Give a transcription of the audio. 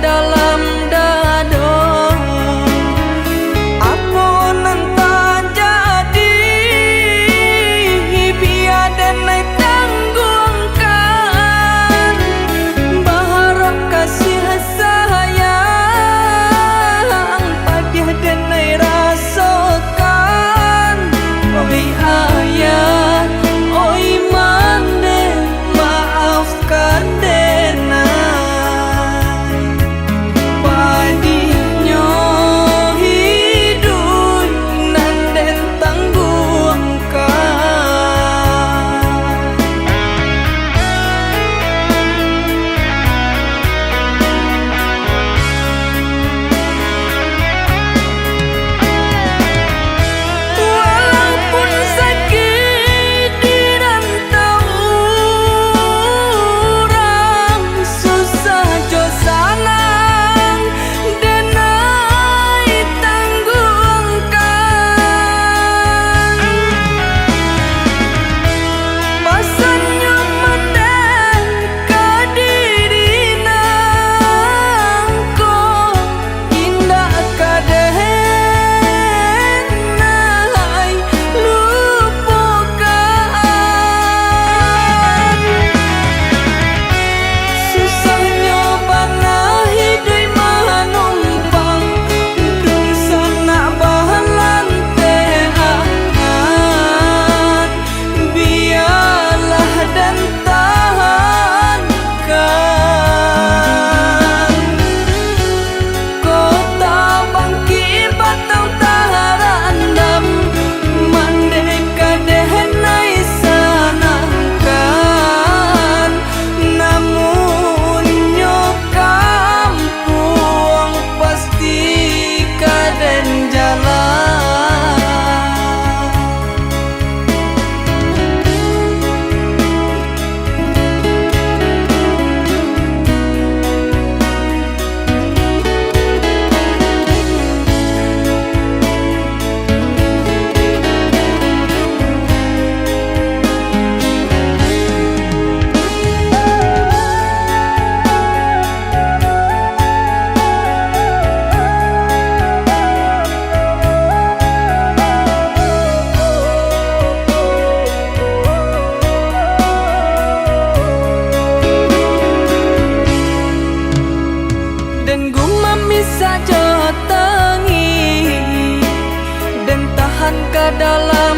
dalam dado. Apun entah jadi biar denai tanggungkan, berharap kasih sayang pada denai rasakan. Oi ayah, oi mande, maafkan denai. Padihnya hidup nan den tanggungkan. Walaupun sakit dirantau orang, susah jo sanang denai tanggungkan. Pasannya manden kadirina ko indah kadenai lupakan. Susahnya bana hidup manumpang dun sana bahalantean. Biarlah dan tahankan. Kota bangkit batang taharandam, mandeka dehenai sanangkan. Namun kampung pasti kaden jalan. Dan gumam bisa jotengi dan tahan ke dalam